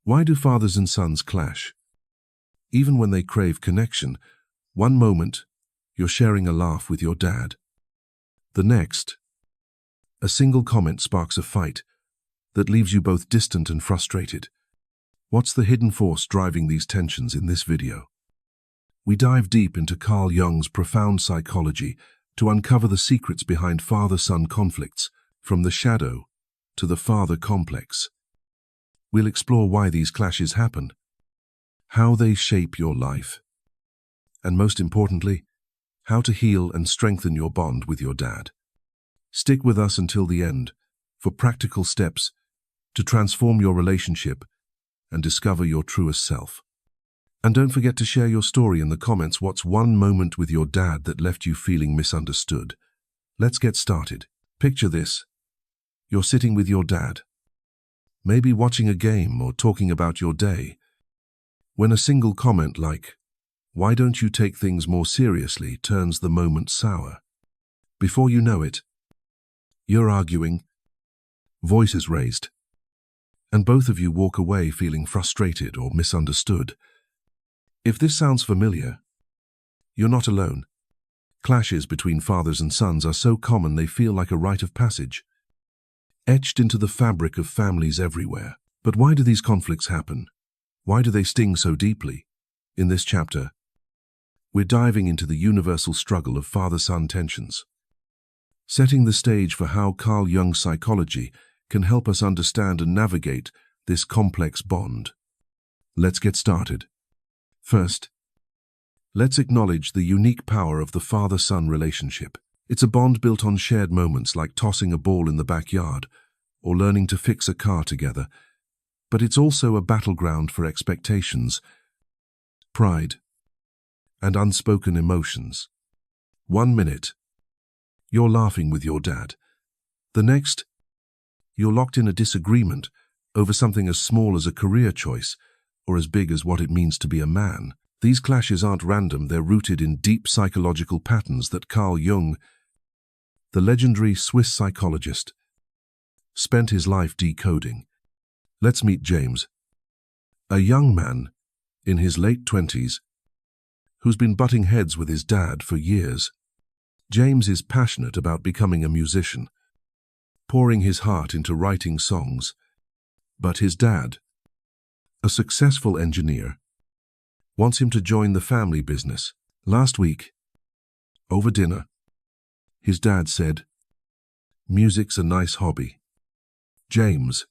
Why do fathers and sons clash? Even when they crave connection, one moment, you're sharing a laugh with your dad. The next, a single comment sparks a fight that leaves you both distant and frustrated. What's the hidden force driving these tensions in this video? We dive deep into Carl Jung's profound psychology to uncover the secrets behind father-son conflicts, from the shadow to the father complex. We'll explore why these clashes happen, how they shape your life, and most importantly, how to heal and strengthen your bond with your dad. Stick with us until the end for practical steps to transform your relationship and discover your truest self. And don't forget to share your story in the comments. What's one moment with your dad that left you feeling misunderstood? Let's get started. Picture this. You're sitting with your dad, maybe watching a game or talking about your day, when a single comment like, "Why don't you take things more seriously?" turns the moment sour. Before you know it, you're arguing, voices raised, and both of you walk away feeling frustrated or misunderstood. If this sounds familiar, you're not alone. Clashes between fathers and sons are so common they feel like a rite of passage, etched into the fabric of families everywhere. But why do these conflicts happen? Why do they sting so deeply? In this chapter, we're diving into the universal struggle of father-son tensions, setting the stage for how Carl Jung's psychology can help us understand and navigate this complex bond. Let's get started. First, let's acknowledge the unique power of the father-son relationship. It's a bond built on shared moments like tossing a ball in the backyard or learning to fix a car together. But it's also a battleground for expectations, pride, and unspoken emotions. 1 minute, you're laughing with your dad. The next, you're locked in a disagreement over something as small as a career choice or as big as what it means to be a man. These clashes aren't random, they're rooted in deep psychological patterns that Carl Jung, the legendary Swiss psychologist, spent his life decoding. Let's meet James, a young man in his late 20s who's been butting heads with his dad for years. James is passionate about becoming a musician, pouring his heart into writing songs. But his dad, a successful engineer, wants him to join the family business. Last week, over dinner, his dad said, "Music's a nice hobby, James,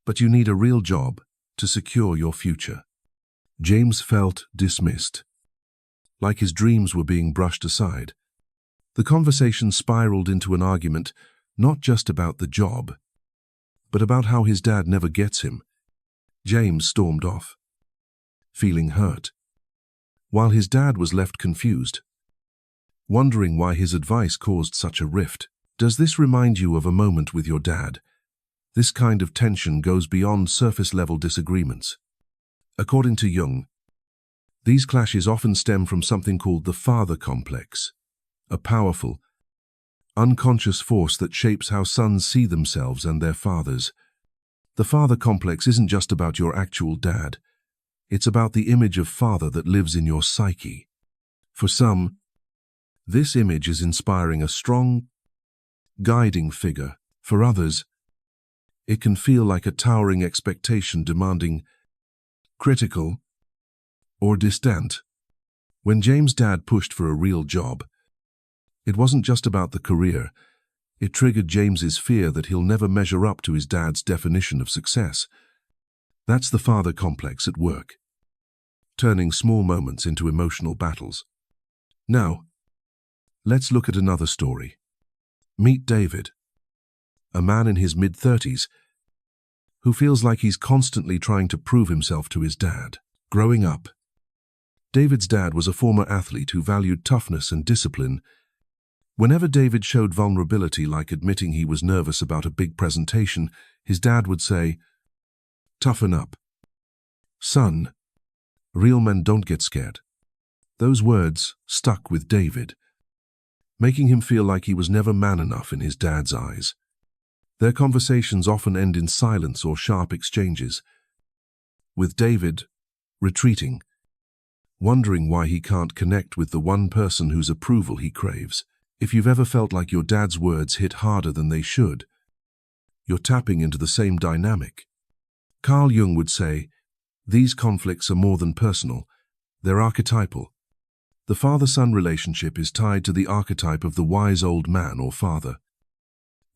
but you need a real job to secure your future." James felt dismissed, like his dreams were being brushed aside. The conversation spiraled into an argument not just about the job, but about how his dad never gets him. James stormed off, feeling hurt, while his dad was left confused, wondering why his advice caused such a rift. Does this remind you of a moment with your dad? This kind of tension goes beyond surface-level disagreements. According to Jung, these clashes often stem from something called the father complex, a powerful, unconscious force that shapes how sons see themselves and their fathers. The father complex isn't just about your actual dad. It's about the image of father that lives in your psyche. For some, this image is inspiring a strong, guiding figure. For others, it can feel like a towering expectation demanding, critical, or distant. When James' dad pushed for a real job, it wasn't just about the career. It triggered James's fear that he'll never measure up to his dad's definition of success. That's the father complex at work, turning small moments into emotional battles. Now, let's look at another story. Meet David, a man in his mid-30s who feels like he's constantly trying to prove himself to his dad. Growing up, David's dad was a former athlete who valued toughness and discipline. Whenever David showed vulnerability, like admitting he was nervous about a big presentation, his dad would say, "Toughen up, son. Real men don't get scared." Those words stuck with David, making him feel like he was never man enough in his dad's eyes. Their conversations often end in silence or sharp exchanges, with David retreating, wondering why he can't connect with the one person whose approval he craves. If you've ever felt like your dad's words hit harder than they should, you're tapping into the same dynamic. Carl Jung would say, these conflicts are more than personal, they're archetypal. The father-son relationship is tied to the archetype of the wise old man or father,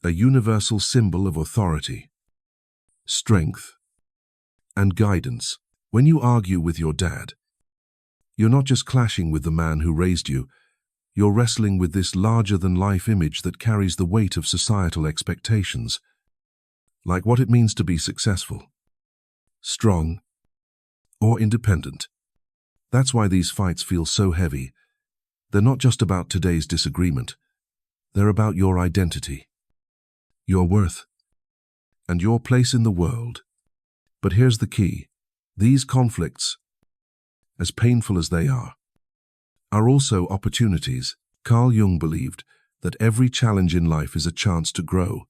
a universal symbol of authority, strength, and guidance. When you argue with your dad, you're not just clashing with the man who raised you, you're wrestling with this larger-than-life image that carries the weight of societal expectations, like what it means to be successful, strong, or independent. That's why these fights feel so heavy. They're not just about today's disagreement. They're about your identity, your worth, and your place in the world. But here's the key. These conflicts, as painful as they are also opportunities. Carl Jung believed that every challenge in life is a chance to grow,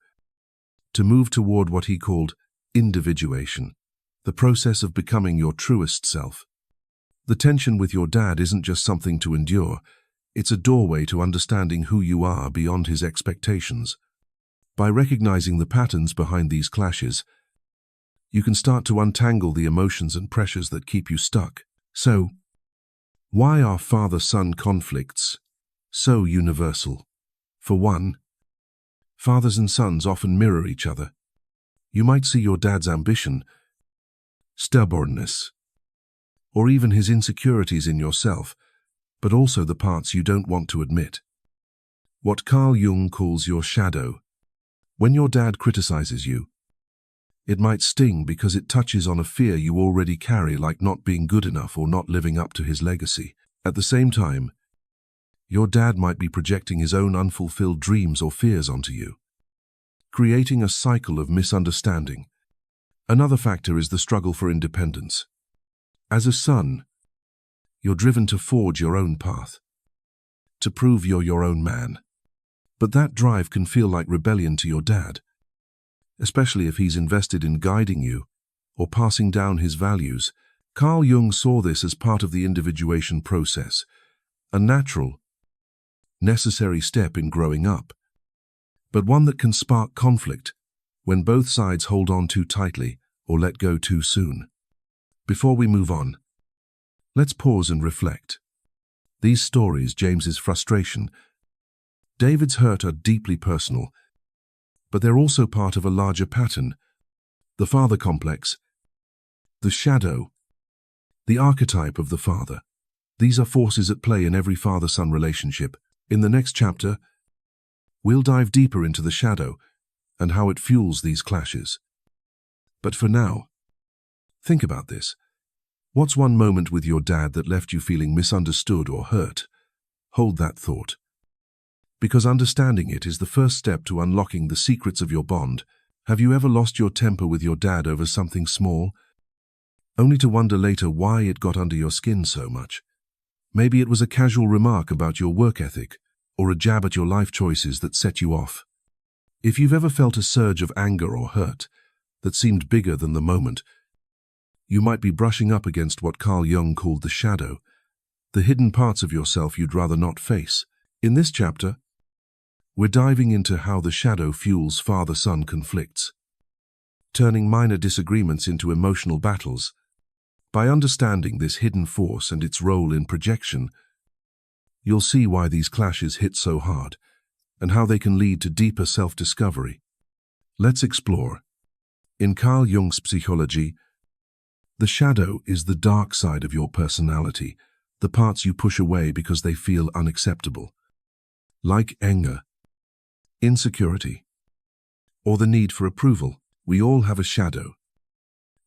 to move toward what he called individuation, the process of becoming your truest self. The tension with your dad isn't just something to endure, it's a doorway to understanding who you are beyond his expectations. By recognizing the patterns behind these clashes, you can start to untangle the emotions and pressures that keep you stuck. So, why are father-son conflicts so universal? For one, fathers and sons often mirror each other. You might see your dad's ambition, stubbornness, or even his insecurities in yourself, but also the parts you don't want to admit. What Carl Jung calls your shadow. When your dad criticizes you, it might sting because it touches on a fear you already carry, like not being good enough or not living up to his legacy. At the same time, your dad might be projecting his own unfulfilled dreams or fears onto you, creating a cycle of misunderstanding. Another factor is the struggle for independence. As a son, you're driven to forge your own path, to prove you're your own man. But that drive can feel like rebellion to your dad, especially if he's invested in guiding you or passing down his values. Carl Jung saw this as part of the individuation process, a natural, necessary step in growing up, but one that can spark conflict when both sides hold on too tightly or let go too soon. Before we move on, let's pause and reflect. These stories, James's frustration, David's hurt, are deeply personal, but they're also part of a larger pattern: the father complex, the shadow, the archetype of the father. These are forces at play in every father-son relationship. In the next chapter, we'll dive deeper into the shadow and how it fuels these clashes. But for now, think about this. What's one moment with your dad that left you feeling misunderstood or hurt? Hold that thought, because understanding it is the first step to unlocking the secrets of your bond. Have you ever lost your temper with your dad over something small, only to wonder later why it got under your skin so much? Maybe it was a casual remark about your work ethic or a jab at your life choices that set you off. If you've ever felt a surge of anger or hurt that seemed bigger than the moment, you might be brushing up against what Carl Jung called the shadow, the hidden parts of yourself you'd rather not face. In this chapter, we're diving into how the shadow fuels father-son conflicts, turning minor disagreements into emotional battles. By understanding this hidden force and its role in projection, you'll see why these clashes hit so hard and how they can lead to deeper self-discovery. Let's explore. In Carl Jung's psychology, the shadow is the dark side of your personality, the parts you push away because they feel unacceptable. Like anger, insecurity, or the need for approval, we all have a shadow,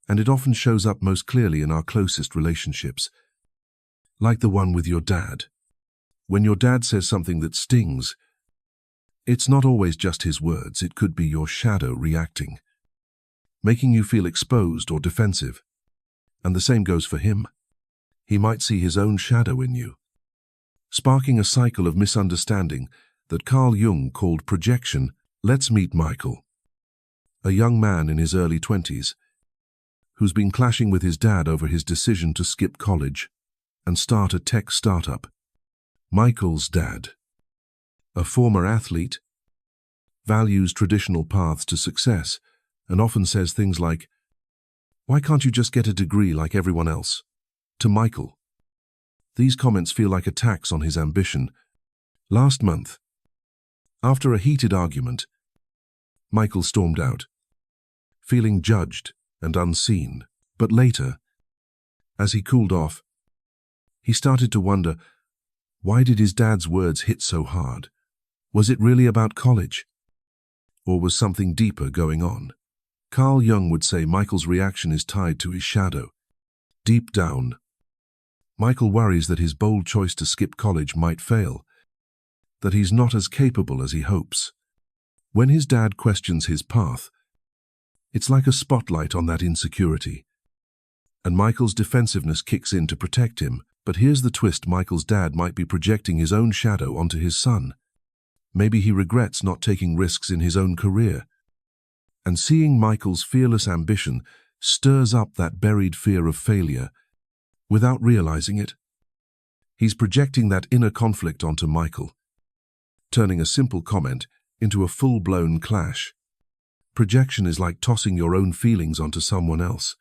and it often shows up most clearly in our closest relationships. Like the one with your dad. When your dad says something that stings, it's not always just his words, it could be your shadow reacting, making you feel exposed or defensive. And the same goes for him. He might see his own shadow in you, sparking a cycle of misunderstanding that Carl Jung called projection. Let's meet Michael, a young man in his early 20s, who's been clashing with his dad over his decision to skip college and start a tech startup. Michael's dad, a former athlete, values traditional paths to success and often says things like, "Why can't you just get a degree like everyone else?" To Michael, these comments feel like attacks on his ambition. Last month, after a heated argument, Michael stormed out, feeling judged and unseen. But later, as he cooled off, he started to wonder, why did his dad's words hit so hard? Was it really about college? Or was something deeper going on? Carl Jung would say Michael's reaction is tied to his shadow. Deep down, Michael worries that his bold choice to skip college might fail, that he's not as capable as he hopes. When his dad questions his path, it's like a spotlight on that insecurity, and Michael's defensiveness kicks in to protect him. But here's the twist: Michael's dad might be projecting his own shadow onto his son. Maybe he regrets not taking risks in his own career. And seeing Michael's fearless ambition stirs up that buried fear of failure without realizing it. He's projecting that inner conflict onto Michael, turning a simple comment into a full-blown clash. Projection is like tossing your own feelings onto someone else,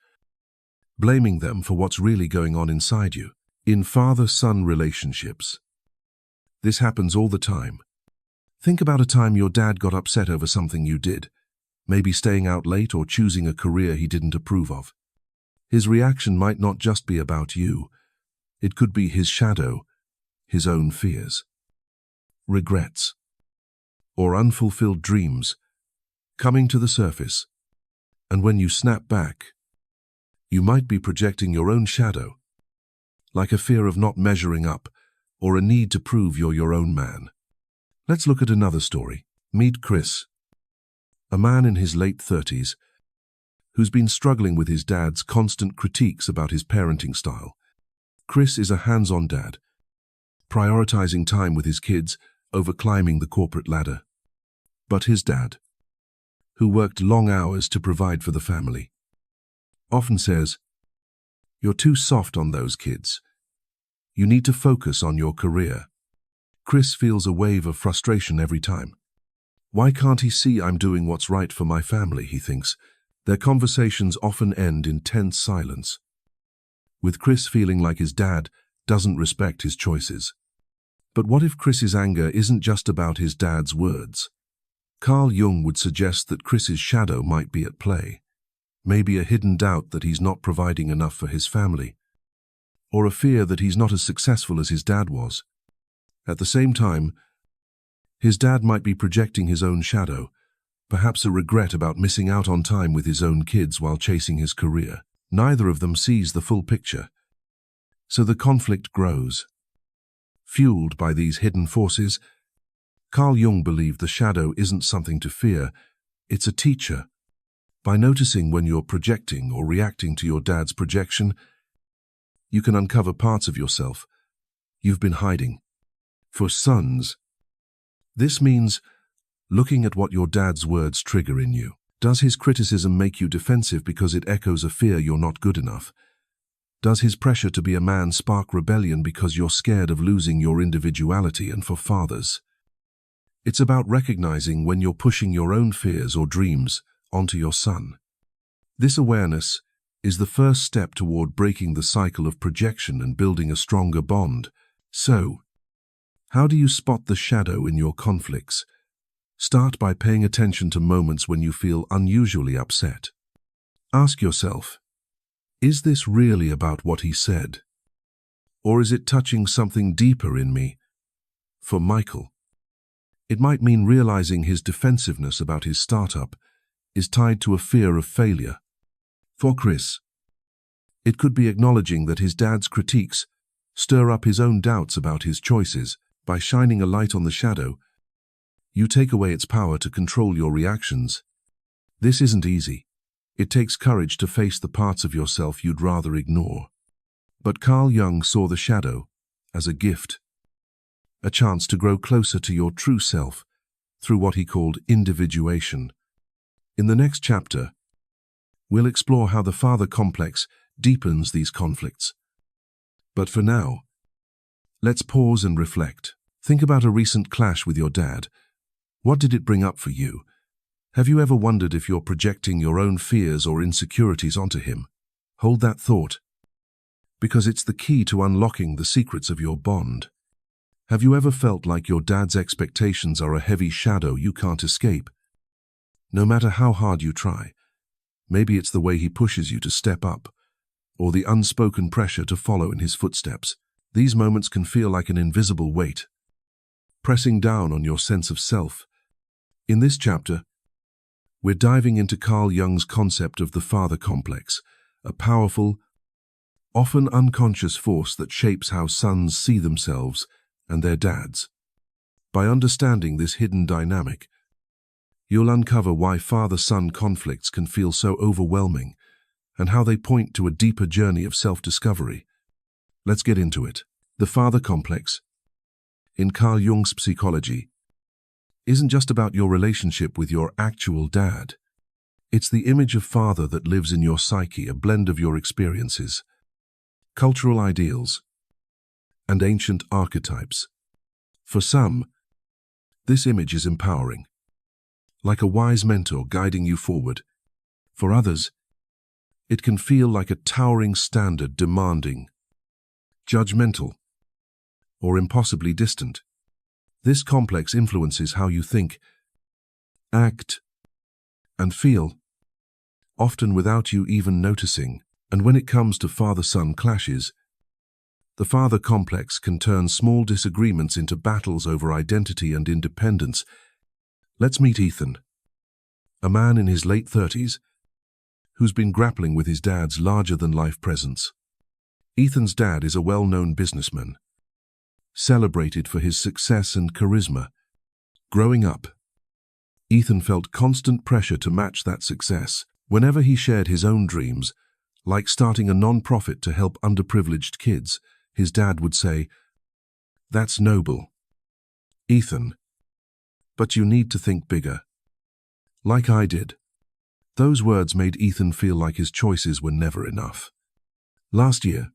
blaming them for what's really going on inside you. In father-son relationships, this happens all the time. Think about a time your dad got upset over something you did, maybe staying out late or choosing a career he didn't approve of. His reaction might not just be about you. It could be his shadow, his own fears, regrets, or unfulfilled dreams coming to the surface. And when you snap back, you might be projecting your own shadow, like a fear of not measuring up or a need to prove you're your own man. Let's look at another story. Meet Chris, a man in his late 30s who's been struggling with his dad's constant critiques about his parenting style. Chris is a hands-on dad, prioritizing time with his kids over climbing the corporate ladder. But his dad, who worked long hours to provide for the family, often says, "You're too soft on those kids. You need to focus on your career." Chris feels a wave of frustration every time. Why can't he see I'm doing what's right for my family, he thinks. Their conversations often end in tense silence, with Chris feeling like his dad doesn't respect his choices. But what if Chris's anger isn't just about his dad's words? Carl Jung would suggest that Chris's shadow might be at play. Maybe a hidden doubt that he's not providing enough for his family, or a fear that he's not as successful as his dad was. At the same time, his dad might be projecting his own shadow, perhaps a regret about missing out on time with his own kids while chasing his career. Neither of them sees the full picture, so the conflict grows. Fueled by these hidden forces, Carl Jung believed the shadow isn't something to fear, it's a teacher. By noticing when you're projecting or reacting to your dad's projection, you can uncover parts of yourself you've been hiding. For sons, this means looking at what your dad's words trigger in you. Does his criticism make you defensive because it echoes a fear you're not good enough? Does his pressure to be a man spark rebellion because you're scared of losing your individuality? And for fathers, it's about recognizing when you're pushing your own fears or dreams onto your son. This awareness is the first step toward breaking the cycle of projection and building a stronger bond. So, how do you spot the shadow in your conflicts? Start by paying attention to moments when you feel unusually upset. Ask yourself, is this really about what he said? Or is it touching something deeper in me? For Michael, it might mean realizing his defensiveness about his startup is tied to a fear of failure. For Chris, it could be acknowledging that his dad's critiques stir up his own doubts about his choices. By shining a light on the shadow, you take away its power to control your reactions. This isn't easy. It takes courage to face the parts of yourself you'd rather ignore. But Carl Jung saw the shadow as a gift, a chance to grow closer to your true self through what he called individuation. In the next chapter, We'll explore how the father complex deepens these conflicts. But for now, let's pause and reflect. Think about a recent clash with your dad. What did it bring up for you? Have you ever wondered if you're projecting your own fears or insecurities onto him? Hold that thought, because it's the key to unlocking the secrets of your bond. Have you ever felt like your dad's expectations are a heavy shadow you can't escape? No matter how hard you try, maybe it's the way he pushes you to step up, or the unspoken pressure to follow in his footsteps. These moments can feel like an invisible weight, pressing down on your sense of self. In this chapter, we're diving into Carl Jung's concept of the father complex, a powerful, often unconscious force that shapes how sons see themselves and their dads. By understanding this hidden dynamic, you'll uncover why father-son conflicts can feel so overwhelming and how they point to a deeper journey of self-discovery. Let's get into it. The father complex, in Carl Jung's psychology, isn't just about your relationship with your actual dad. It's the image of father that lives in your psyche, a blend of your experiences, cultural ideals, and ancient archetypes. For some, this image is empowering, like a wise mentor guiding you forward. For others, it can feel like a towering standard, demanding, judgmental, or impossibly distant. This complex influences how you think, act, and feel, often without you even noticing. And when it comes to father-son clashes, the father complex can turn small disagreements into battles over identity and independence. Let's meet Ethan, a man in his late 30s who's been grappling with his dad's larger-than-life presence. Ethan's dad is a well-known businessman, celebrated for his success and charisma. Growing up, Ethan felt constant pressure to match that success. Whenever he shared his own dreams, like starting a non-profit to help underprivileged kids, his dad would say, "That's noble, Ethan, but you need to think bigger." Like I did. Those words made Ethan feel like his choices were never enough. Last year,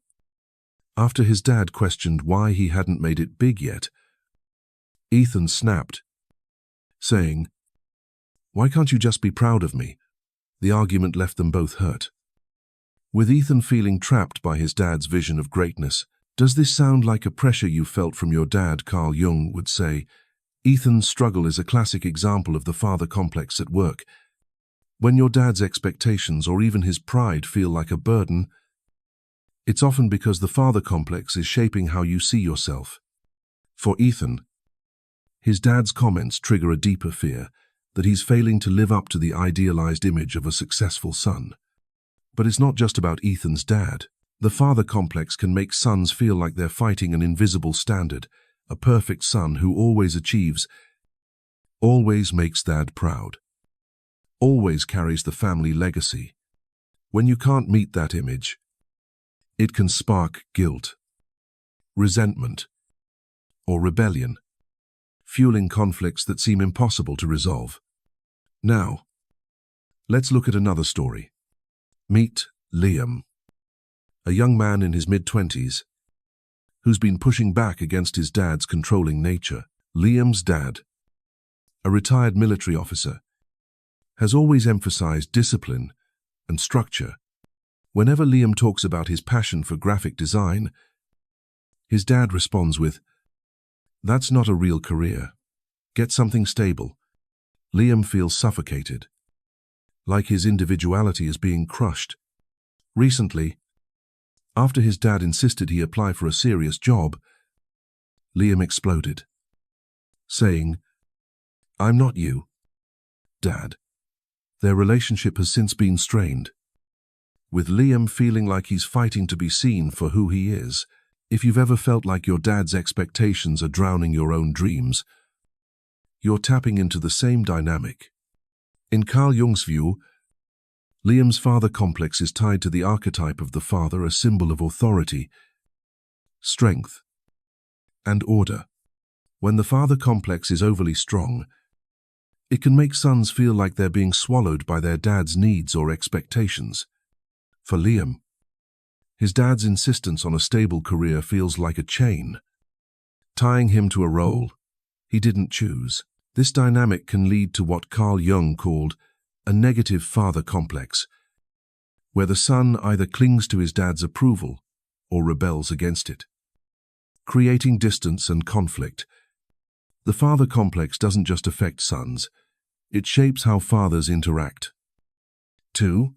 after his dad questioned why he hadn't made it big yet, Ethan snapped, saying, "Why can't you just be proud of me?" The argument left them both hurt. With Ethan feeling trapped by his dad's vision of greatness, "Does this sound like a pressure you felt from your dad?" Carl Jung would say. Ethan's struggle is a classic example of the father complex at work. When your dad's expectations or even his pride feel like a burden, it's often because the father complex is shaping how you see yourself. For Ethan, his dad's comments trigger a deeper fear that he's failing to live up to the idealized image of a successful son. But it's not just about Ethan's dad. The father complex can make sons feel like they're fighting an invisible standard, a perfect son who always achieves, always makes dad proud, always carries the family legacy. When you can't meet that image, it can spark guilt, resentment, or rebellion, fueling conflicts that seem impossible to resolve. Now, let's look at another story. Meet Liam, a young man in his mid-20s who's been pushing back against his dad's controlling nature. Liam's dad, a retired military officer, has always emphasized discipline and structure. Whenever Liam talks about his passion for graphic design, his dad responds with, "That's not a real career. Get something stable." Liam feels suffocated, like his individuality is being crushed. Recently, after his dad insisted he apply for a serious job, Liam exploded, saying, "I'm not you, Dad." Their relationship has since been strained, with Liam feeling like he's fighting to be seen for who he is. If you've ever felt like your dad's expectations are drowning your own dreams, you're tapping into the same dynamic. In Carl Jung's view, Liam's father complex is tied to the archetype of the father, a symbol of authority, strength, and order. When the father complex is overly strong, It can make sons feel like they're being swallowed by their dad's needs or expectations. For Liam, his dad's insistence on a stable career feels like a chain, tying him to a role he didn't choose. This dynamic can lead to what Carl Jung called a negative father complex, where the son either clings to his dad's approval or rebels against it, creating distance and conflict. The father complex doesn't just affect sons, it shapes how fathers interact. 2.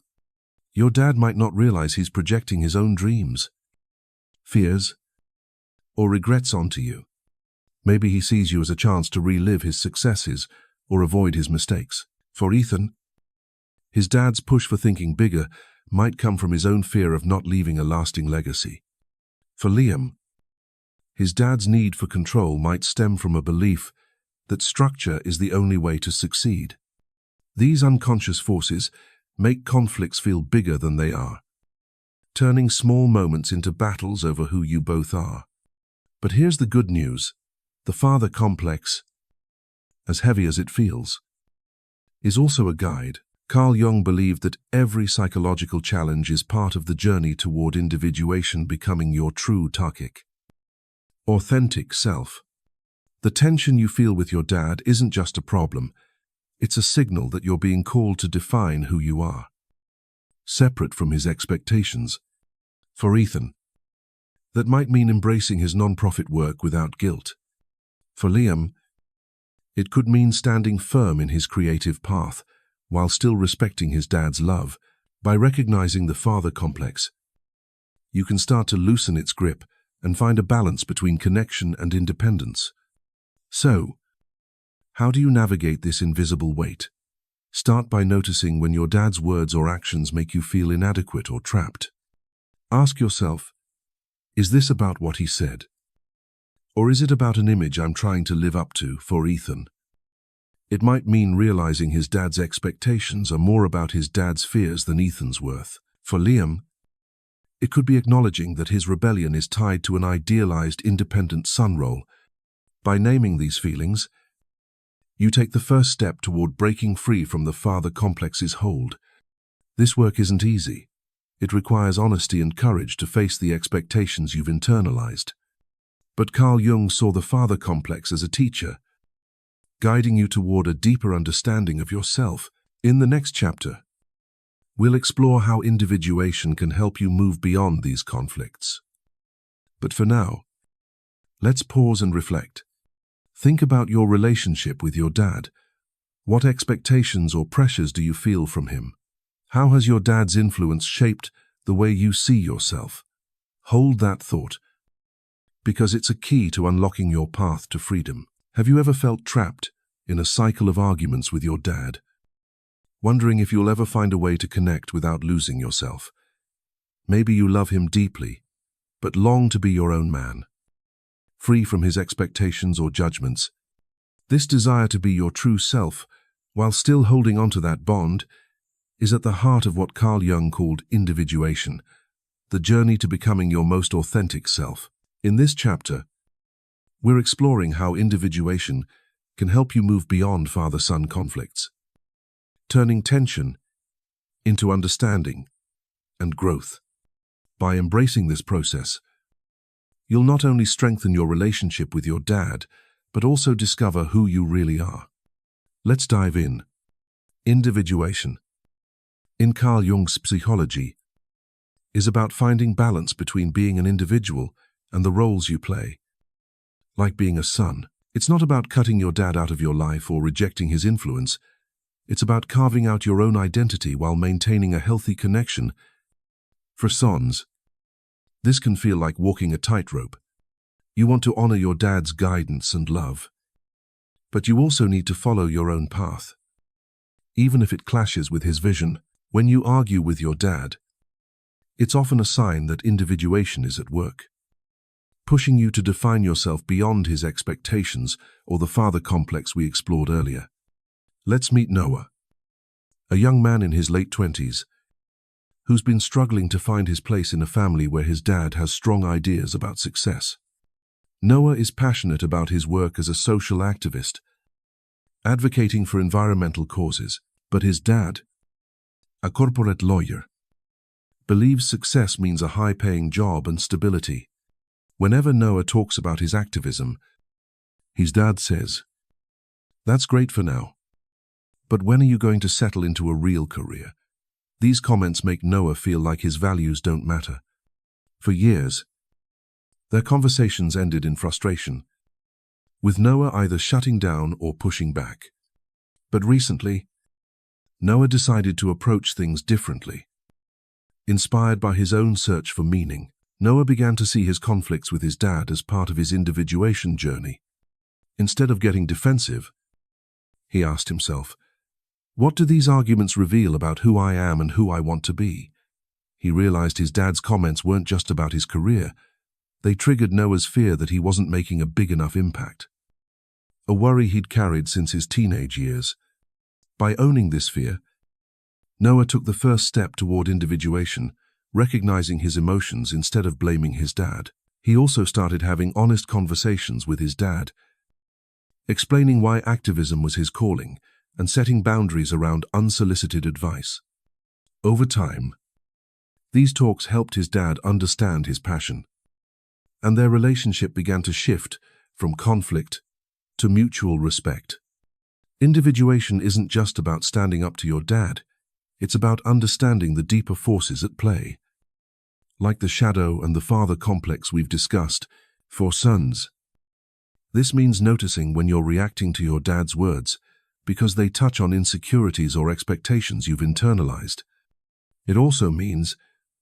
Your dad might not realize he's projecting his own dreams, fears, or regrets onto you. Maybe he sees you as a chance to relive his successes or avoid his mistakes. For Ethan, his dad's push for thinking bigger might come from his own fear of not leaving a lasting legacy. For Liam, his dad's need for control might stem from a belief that structure is the only way to succeed. These unconscious forces make conflicts feel bigger than they are, turning small moments into battles over who you both are. But here's the good news. The father complex, as heavy as it feels, is also a guide. Carl Jung believed that every psychological challenge is part of the journey toward individuation, becoming your true Psyche, authentic self. The tension you feel with your dad isn't just a problem, it's a signal that you're being called to define who you are, separate from his expectations. For Ethan, that might mean embracing his non-profit work without guilt. For Liam, it could mean standing firm in his creative path while still respecting his dad's love. By recognizing the father complex, you can start to loosen its grip and find a balance between connection and independence. So, how do you navigate this invisible weight? Start by noticing when your dad's words or actions make you feel inadequate or trapped. Ask yourself, is this about what he said? Or is it about an image I'm trying to live up to? For Ethan, it might mean realizing his dad's expectations are more about his dad's fears than Ethan's worth. For Liam, it could be acknowledging that his rebellion is tied to an idealized independent son role. By naming these feelings, you take the first step toward breaking free from the father complex's hold. This work isn't easy. It requires honesty and courage to face the expectations you've internalized. But Carl Jung saw the father complex as a teacher, guiding you toward a deeper understanding of yourself. In the next chapter, we'll explore how individuation can help you move beyond these conflicts. But for now, let's pause and reflect. Think about your relationship with your dad. What expectations or pressures do you feel from him? How has your dad's influence shaped the way you see yourself? Hold that thought, because it's a key to unlocking your path to freedom. Have you ever felt trapped in a cycle of arguments with your dad, wondering if you'll ever find a way to connect without losing yourself? Maybe you love him deeply, but long to be your own man, free from his expectations or judgments. This desire to be your true self, while still holding on to that bond, is at the heart of what Carl Jung called individuation, the journey to becoming your most authentic self. In this chapter, we're exploring how individuation can help you move beyond father-son conflicts, turning tension into understanding and growth. By embracing this process, you'll not only strengthen your relationship with your dad, but also discover who you really are. Let's dive in. Individuation, in Carl Jung's psychology, is about finding balance between being an individual and the roles you play. Like being a son, it's not about cutting your dad out of your life or rejecting his influence. It's about carving out your own identity while maintaining a healthy connection. For sons, this can feel like walking a tightrope. You want to honor your dad's guidance and love, but you also need to follow your own path, even if it clashes with his vision. When you argue with your dad, it's often a sign that individuation is at work, pushing you to define yourself beyond his expectations or the father complex we explored earlier. Let's meet Noah, a young man in his late 20s, who's been struggling to find his place in a family where his dad has strong ideas about success. Noah is passionate about his work as a social activist, advocating for environmental causes. But his dad, a corporate lawyer, believes success means a high-paying job and stability. Whenever Noah talks about his activism, his dad says, "That's great for now. But when are you going to settle into a real career?" These comments make Noah feel like his values don't matter. For years, their conversations ended in frustration, with Noah either shutting down or pushing back. But recently, Noah decided to approach things differently. Inspired by his own search for meaning, Noah began to see his conflicts with his dad as part of his individuation journey. Instead of getting defensive, he asked himself, "What do these arguments reveal about who I am and who I want to be?" He realized his dad's comments weren't just about his career. They triggered Noah's fear that he wasn't making a big enough impact, a worry he'd carried since his teenage years. By owning this fear, Noah took the first step toward individuation, recognizing his emotions instead of blaming his dad. He also started having honest conversations with his dad, explaining why activism was his calling and setting boundaries around unsolicited advice. Over time, these talks helped his dad understand his passion, and their relationship began to shift from conflict to mutual respect. Individuation isn't just about standing up to your dad, it's about understanding the deeper forces at play. Like the shadow and the father complex we've discussed, for sons, this means noticing when you're reacting to your dad's words because they touch on insecurities or expectations you've internalized. It also means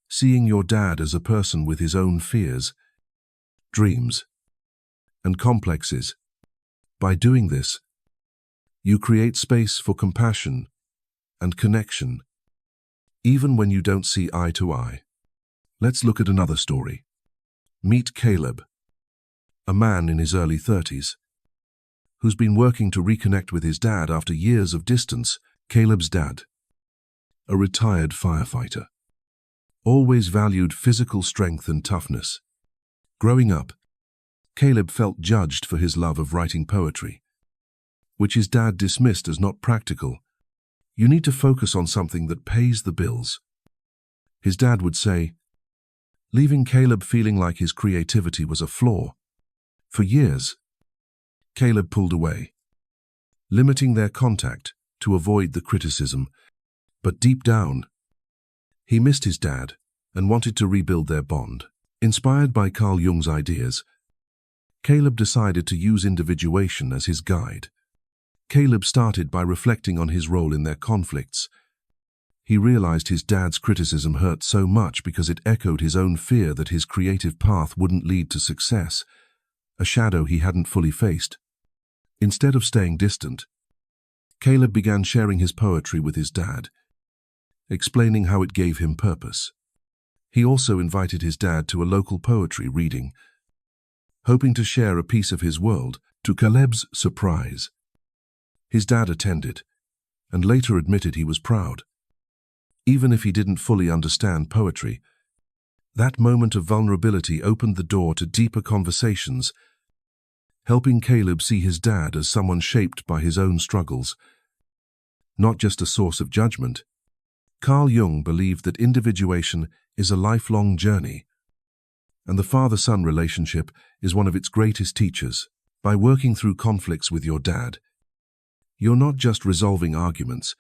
seeing your dad as a person with his own fears, dreams, and complexes. By doing this, you create space for compassion and connection, even when you don't see eye to eye. Let's look at another story. Meet Caleb, a man in his early 30s, who's been working to reconnect with his dad after years of distance. Caleb's dad, a retired firefighter, always valued physical strength and toughness. Growing up, Caleb felt judged for his love of writing poetry, which his dad dismissed as not practical. "You need to focus on something that pays the bills," his dad would say, leaving Caleb feeling like his creativity was a flaw. For years, Caleb pulled away, limiting their contact to avoid the criticism. But deep down, he missed his dad and wanted to rebuild their bond. Inspired by Carl Jung's ideas, Caleb decided to use individuation as his guide. Caleb started by reflecting on his role in their conflicts. He realized his dad's criticism hurt so much because it echoed his own fear that his creative path wouldn't lead to success, a shadow he hadn't fully faced. Instead of staying distant, Caleb began sharing his poetry with his dad, explaining how it gave him purpose. He also invited his dad to a local poetry reading, hoping to share a piece of his world. To Caleb's surprise, his dad attended, and later admitted he was proud. Even if he didn't fully understand poetry, that moment of vulnerability opened the door to deeper conversations, helping Caleb see his dad as someone shaped by his own struggles, not just a source of judgment. Carl Jung believed that individuation is a lifelong journey, and the father-son relationship is one of its greatest teachers. By working through conflicts with your dad, you're not just resolving arguments,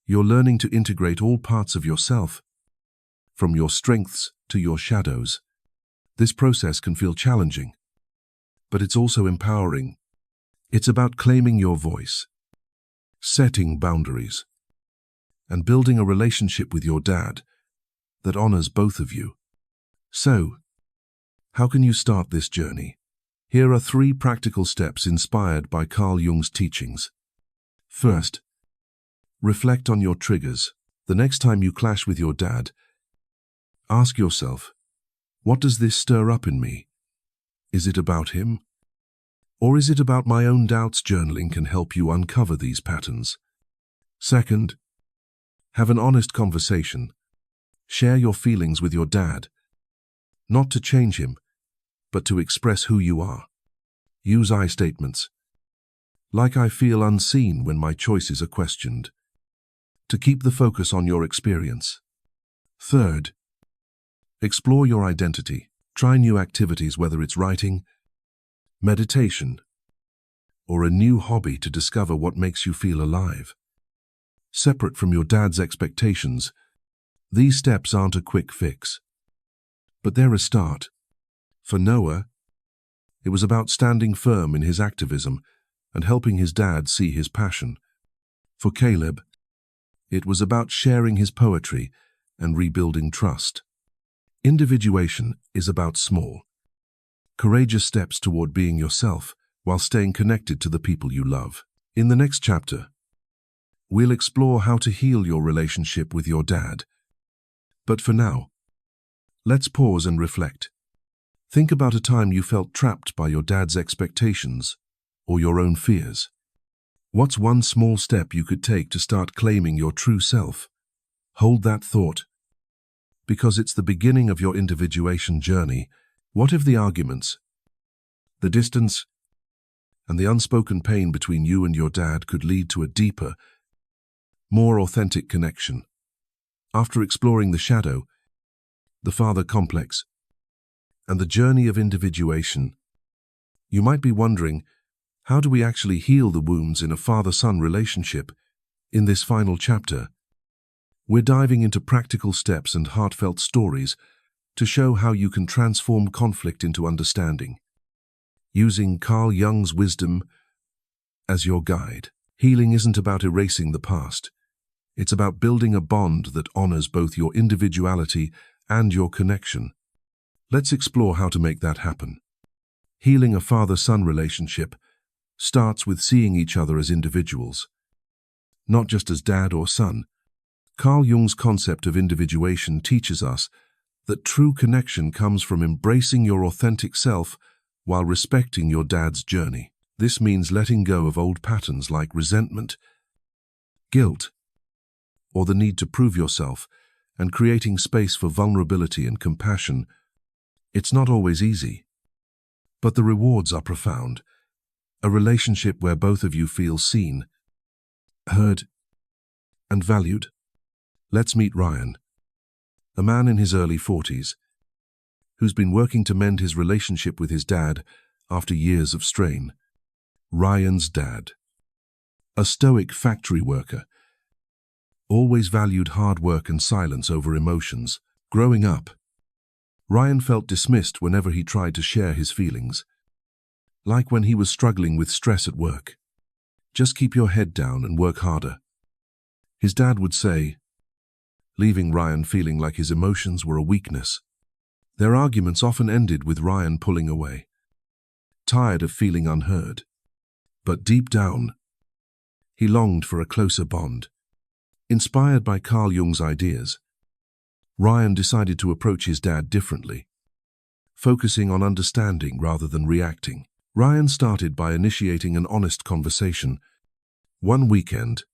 you're learning to integrate all parts of yourself, from your strengths to your shadows. This process can feel challenging, but it's also empowering. It's about claiming your voice, setting boundaries, and building a relationship with your dad that honors both of you. So, how can you start this journey? Here are 3 practical steps inspired by Carl Jung's teachings. First, reflect on your triggers. The next time you clash with your dad, ask yourself, what does this stir up in me? Is it about him? Or is it about my own doubts? Journaling can help you uncover these patterns. Second, have an honest conversation. Share your feelings with your dad, not to change him, but to express who you are. Use I statements. Like I feel unseen when my choices are questioned. To keep the focus on your experience. Third, explore your identity. Try new activities, whether it's writing, meditation, or a new hobby to discover what makes you feel alive. Separate from your dad's expectations, these steps aren't a quick fix. But they're a start. For Noah, it was about standing firm in his activism and helping his dad see his passion. For Caleb, it was about sharing his poetry and rebuilding trust. Individuation is about small, courageous steps toward being yourself while staying connected to the people you love. In the next chapter, we'll explore how to heal your relationship with your dad. But for now, let's pause and reflect. Think about a time you felt trapped by your dad's expectations or your own fears. What's one small step you could take to start claiming your true self? Hold that thought, because it's the beginning of your individuation journey. What if the arguments, the distance, and the unspoken pain between you and your dad could lead to a deeper, more authentic connection? After exploring the shadow, the father complex, and the journey of individuation, you might be wondering, how do we actually heal the wounds in a father-son relationship? In this final chapter, we're diving into practical steps and heartfelt stories to show how you can transform conflict into understanding, using Carl Jung's wisdom as your guide. Healing isn't about erasing the past. It's about building a bond that honors both your individuality and your connection. Let's explore how to make that happen. Healing a father-son relationship starts with seeing each other as individuals, not just as dad or son. Carl Jung's concept of individuation teaches us that true connection comes from embracing your authentic self while respecting your dad's journey. This means letting go of old patterns like resentment, guilt, or the need to prove yourself, and creating space for vulnerability and compassion. It's not always easy, but the rewards are profound. A relationship where both of you feel seen, heard, and valued. Let's meet Ryan, a man in his early 40s, who's been working to mend his relationship with his dad after years of strain. Ryan's dad, a stoic factory worker, always valued hard work and silence over emotions. Growing up, Ryan felt dismissed whenever he tried to share his feelings, like when he was struggling with stress at work. Just keep your head down and work harder, his dad would say, leaving Ryan feeling like his emotions were a weakness. Their arguments often ended with Ryan pulling away, tired of feeling unheard. But deep down, he longed for a closer bond. Inspired by Carl Jung's ideas, Ryan decided to approach his dad differently, focusing on understanding rather than reacting. Ryan started by initiating an honest conversation. One weekend,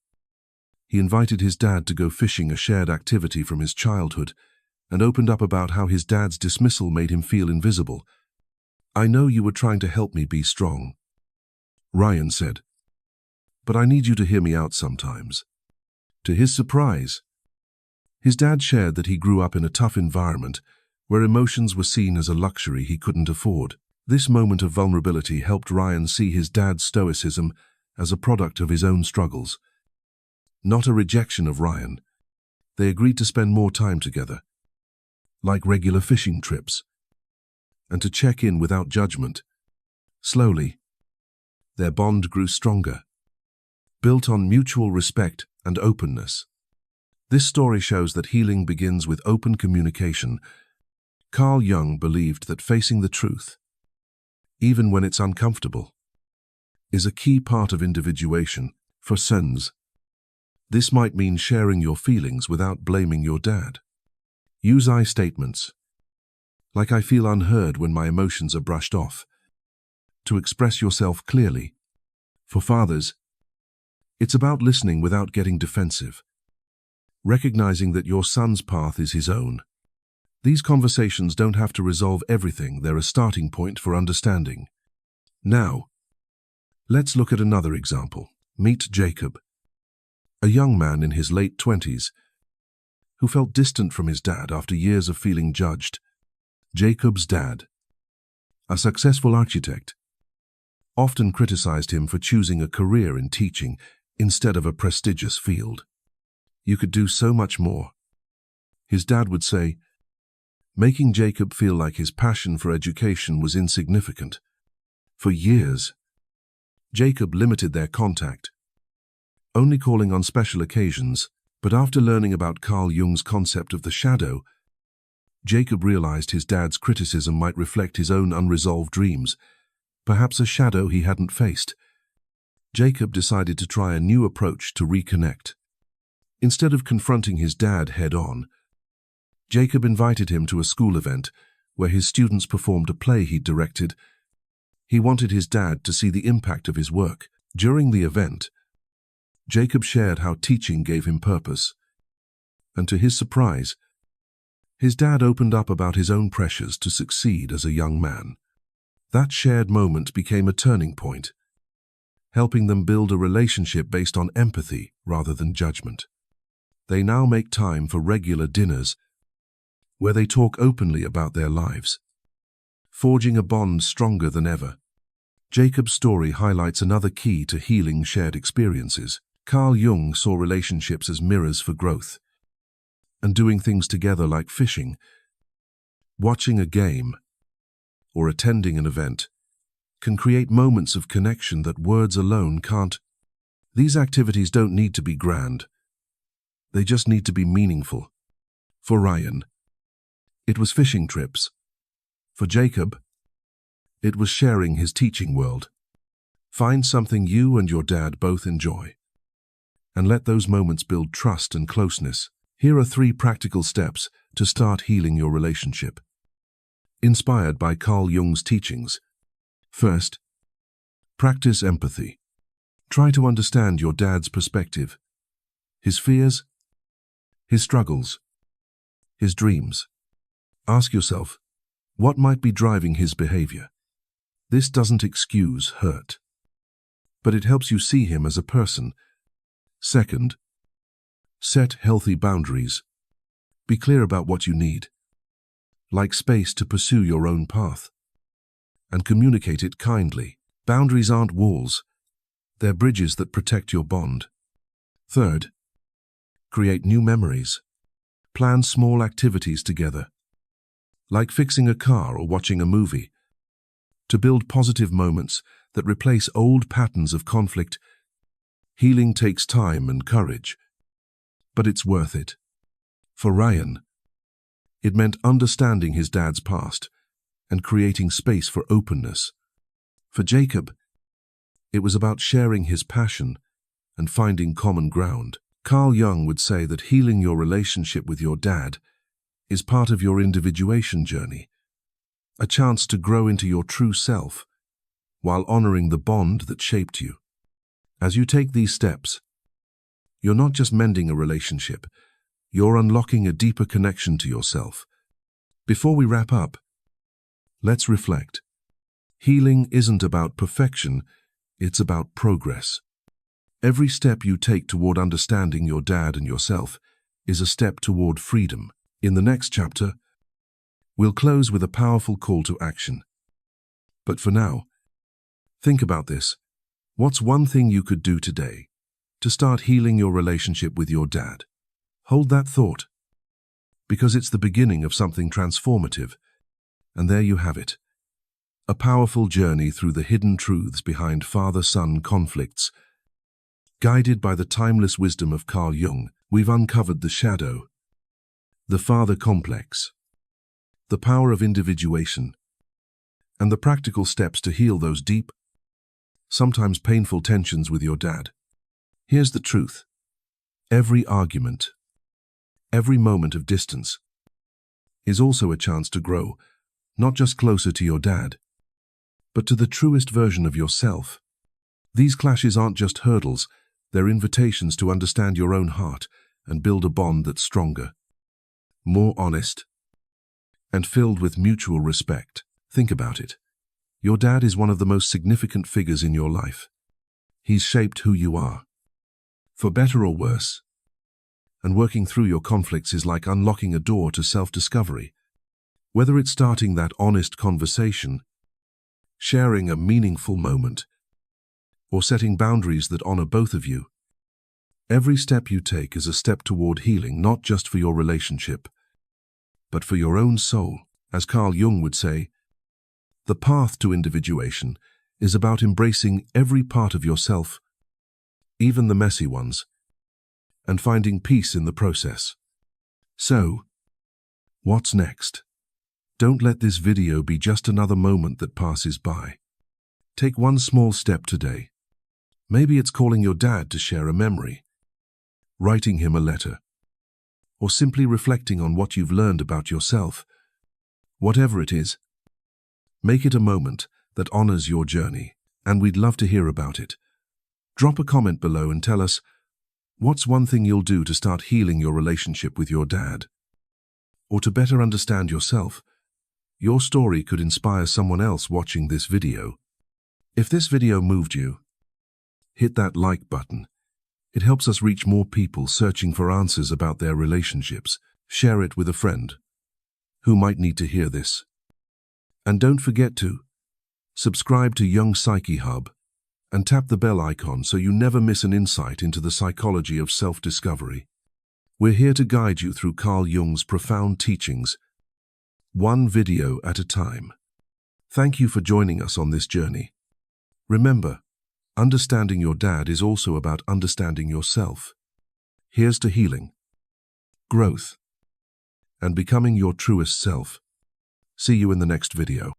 he invited his dad to go fishing, a shared activity from his childhood, and opened up about how his dad's dismissal made him feel invisible. "I know you were trying to help me be strong," Ryan said, "but I need you to hear me out sometimes." To his surprise, his dad shared that he grew up in a tough environment where emotions were seen as a luxury he couldn't afford. This moment of vulnerability helped Ryan see his dad's stoicism as a product of his own struggles, not a rejection of Ryan. They agreed to spend more time together, like regular fishing trips, and to check in without judgment. Slowly, their bond grew stronger, built on mutual respect and openness. This story shows that healing begins with open communication. Carl Jung believed that facing the truth, even when it's uncomfortable, is a key part of individuation. For sons, this might mean sharing your feelings without blaming your dad. Use I statements, like "I feel unheard" when my emotions are brushed off, to express yourself clearly. For fathers, it's about listening without getting defensive, recognizing that your son's path is his own. These conversations don't have to resolve everything, they're a starting point for understanding. Now, Let's look at another example. Meet Jacob, a young man in his late 20s who felt distant from his dad after years of feeling judged. Jacob's dad, a successful architect, often criticized him for choosing a career in teaching instead of a prestigious field. "You could do so much more," his dad would say, making Jacob feel like his passion for education was insignificant. For years, Jacob limited their contact, only calling on special occasions. But after learning about Carl Jung's concept of the shadow, Jacob realized his dad's criticism might reflect his own unresolved dreams, perhaps a shadow he hadn't faced. Jacob decided to try a new approach to reconnect. Instead of confronting his dad head-on, Jacob invited him to a school event where his students performed a play he'd directed. He wanted his dad to see the impact of his work. During the event, Jacob shared how teaching gave him purpose, and to his surprise, his dad opened up about his own pressures to succeed as a young man. That shared moment became a turning point, helping them build a relationship based on empathy rather than judgment. They now make time for regular dinners where they talk openly about their lives, forging a bond stronger than ever. Jacob's story highlights another key to healing shared experiences. Carl Jung saw relationships as mirrors for growth, and doing things together like fishing, watching a game, or attending an event can create moments of connection that words alone can't. These activities don't need to be grand. They just need to be meaningful. For Ryan, it was fishing trips. For Jacob, it was sharing his teaching world. Find something you and your dad both enjoy, and let those moments build trust and closeness. Here are 3 practical steps to start healing your relationship, inspired by Carl Jung's teachings. First, practice empathy. Try to understand your dad's perspective, his fears, his struggles, his dreams. Ask yourself, what might be driving his behavior? This doesn't excuse hurt, but it helps you see him as a person. Second, set healthy boundaries. Be clear about what you need, like space to pursue your own path, and communicate it kindly. Boundaries aren't walls, they're bridges that protect your bond. Third, create new memories. Plan small activities together, like fixing a car or watching a movie, to build positive moments that replace old patterns of conflict. Healing takes time and courage, but it's worth it. For Ryan, it meant understanding his dad's past and creating space for openness. For Jacob, it was about sharing his passion and finding common ground. Carl Jung would say that healing your relationship with your dad is part of your individuation journey, a chance to grow into your true self while honoring the bond that shaped you. As you take these steps, you're not just mending a relationship, you're unlocking a deeper connection to yourself. Before we wrap up, let's reflect. Healing isn't about perfection, it's about progress. Every step you take toward understanding your dad and yourself is a step toward freedom. In the next chapter, we'll close with a powerful call to action. But for now, think about this. What's one thing you could do today to start healing your relationship with your dad? Hold that thought, because it's the beginning of something transformative. And there you have it. A powerful journey through the hidden truths behind father-son conflicts. Guided by the timeless wisdom of Carl Jung, we've uncovered the shadow, the father complex, the power of individuation, and the practical steps to heal those deep, sometimes painful tensions with your dad. Here's the truth. Every argument, every moment of distance, is also a chance to grow, not just closer to your dad, but to the truest version of yourself. These clashes aren't just hurdles, they're invitations to understand your own heart and build a bond that's stronger, more honest, and filled with mutual respect. Think about it. Your dad is one of the most significant figures in your life. He's shaped who you are, for better or worse. And working through your conflicts is like unlocking a door to self-discovery. Whether it's starting that honest conversation, sharing a meaningful moment, or setting boundaries that honor both of you, every step you take is a step toward healing, not just for your relationship, but for your own soul. As Carl Jung would say, the path to individuation is about embracing every part of yourself, even the messy ones, and finding peace in the process. So, what's next? Don't let this video be just another moment that passes by. Take one small step today. Maybe it's calling your dad to share a memory, writing him a letter, or simply reflecting on what you've learned about yourself. Whatever it is, make it a moment that honors your journey, and we'd love to hear about it. Drop a comment below and tell us, what's one thing you'll do to start healing your relationship with your dad? Or to better understand yourself? Your story could inspire someone else watching this video. If this video moved you, hit that like button. It helps us reach more people searching for answers about their relationships. Share it with a friend who might need to hear this. And don't forget to subscribe to Young Psyche Hub and tap the bell icon so you never miss an insight into the psychology of self-discovery. We're here to guide you through Carl Jung's profound teachings, one video at a time. Thank you for joining us on this journey. Remember, understanding your dad is also about understanding yourself. Here's to healing, growth, and becoming your truest self. See you in the next video.